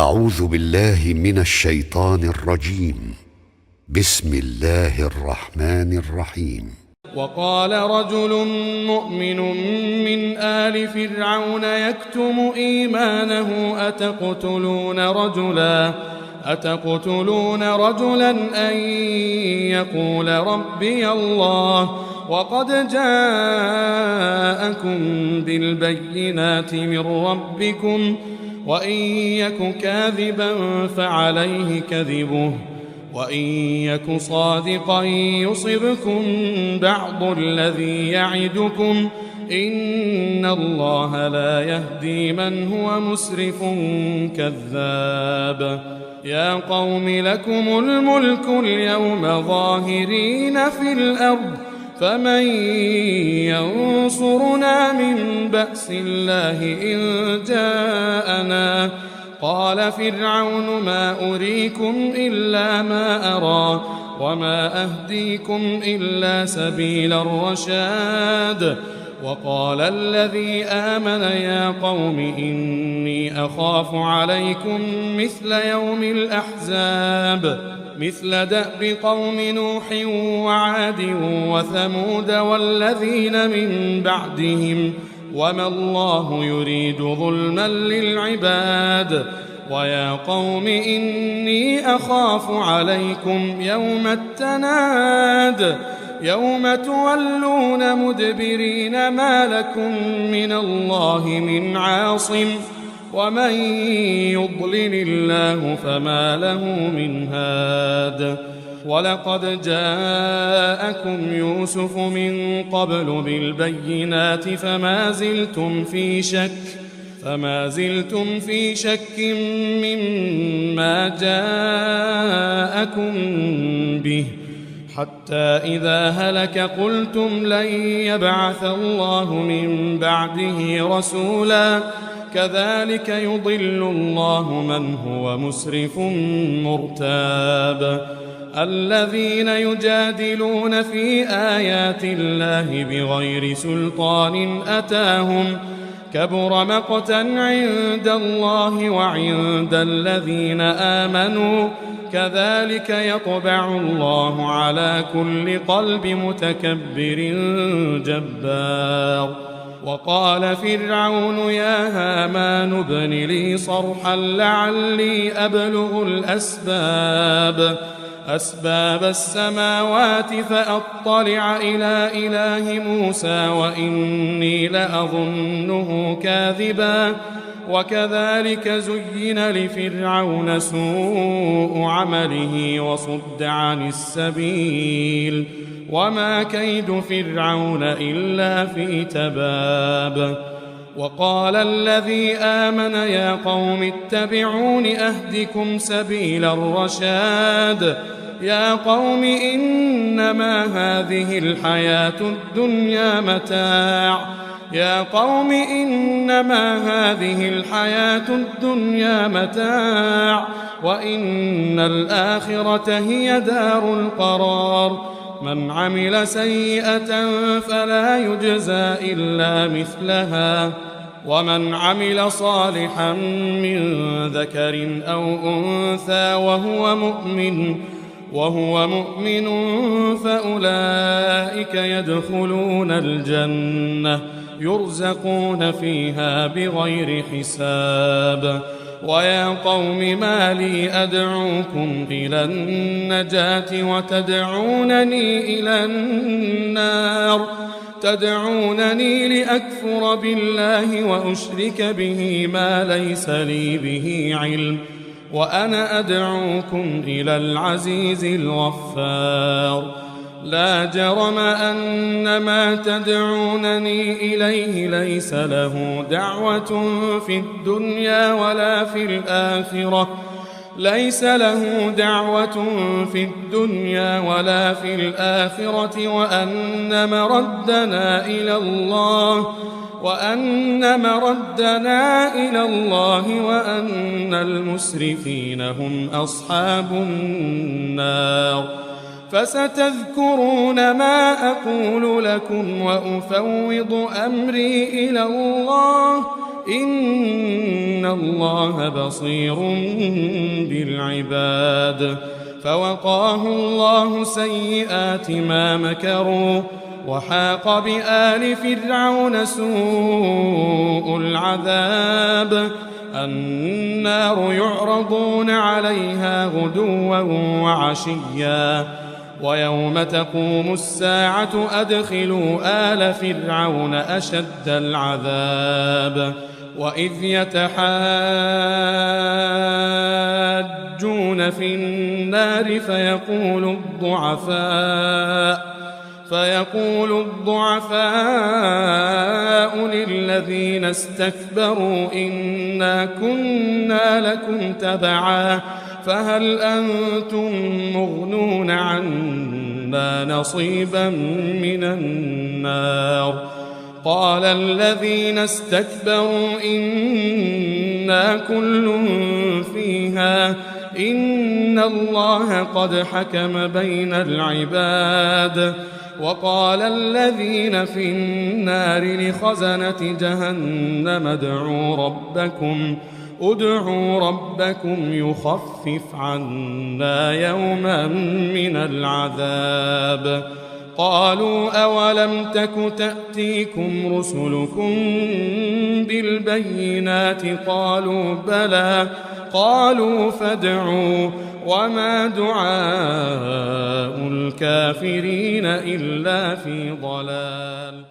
أعوذ بالله من الشيطان الرجيم. بسم الله الرحمن الرحيم. وقال رجل مؤمن من آل فرعون يكتم إيمانه أتقتلون رجلا أن يقول ربي الله وقد جاءكم بالبينات من ربكم وإن يك كاذبا فعليه كذبه وإن يك صادقا يصبكم بعض الذي يعدكم إن الله لا يهدي من هو مسرف كذاب. يا قوم لكم الملك اليوم ظاهرين في الأرض فمن ينصرنا من بأس الله إن جاءنا. قال فرعون ما أريكم إلا ما أرى وما أهديكم إلا سبيل الرشاد. وقال الذي آمن يا قوم إني أخاف عليكم مثل يوم الأحزاب مثل دأب قوم نوح وعاد وثمود والذين من بعدهم وما الله يريد ظلما للعباد. ويا قوم إني أخاف عليكم يوم التناد يوم تولون مدبرين ما لكم من الله من عاصم ومن يضلل الله فما له من هاد. ولقد جاءكم يوسف من قبل بالبينات فما زلتم في شك مما جاءكم به حتى إذا هلك قلتم لن يبعث الله من بعده رسولا كذلك يضل الله من هو مسرف مرتاب. الذين يجادلون في آيات الله بغير سلطان أتاهم كبر مقتا عند الله وعند الذين آمنوا كذلك يطبع الله على كل قلب متكبر جبار. وقال فرعون يا هامان ابن لي صرحا لعلي أبلغ أسباب السماوات فأطلع إلى إله موسى وإني لأظنه كاذبا. وكذلك زين لفرعون سوء عمله وصد عن السبيل وما كيد فرعون إلا في تباب. وقال الذي آمن يا قوم اتبعون أهدكم سبيل الرشاد. يا قوم إنما هذه الحياة الدنيا متاع وإن الآخرة هي دار القرار. من عمل سيئة فلا يجزى إلا مثلها ومن عمل صالحا من ذكر أو أنثى وهو مؤمن فأولئك يدخلون الجنة يرزقون فيها بغير حساب. ويا قوم ما لي أدعوكم إلى النجاة وتدعونني إلى النار تدعونني لأكفر بالله وأشرك به ما ليس لي به علم وأنا أدعوكم إلى العزيز الغفار. لا جرم أن ما تدعونني إليه ليس له دعوة في الدنيا ولا في الآخرة وأن مردنا إلى الله وأن المسرفين هم أصحاب النار. فستذكرون ما أقول لكم وأفوض أمري إلى الله إن الله بصير بالعباد. فوقاه الله سيئات ما مكروا وحاق بآل فرعون سوء العذاب. النار يعرضون عليها غدوا وعشيا ويوم تقوم الساعة أدخلوا آل فرعون أشد العذاب. وإذ يتحاجون في النار فيقول الضعفاء للذين استكبروا إنا كنا لكم تبعا فهل أنتم مغنون عنا نصيبا من النار. قال الذين استكبروا إنا كل فيها إن الله قد حكم بين العباد. وقال الذين في النار لخزنة جهنم ادعوا ربكم يخفف عنا يوما من العذاب. قالوا أولم تك تأتيكم رسلكم بالبينات قالوا بلى قالوا فادعوا وما دعاء الكافرين إلا في ضلال.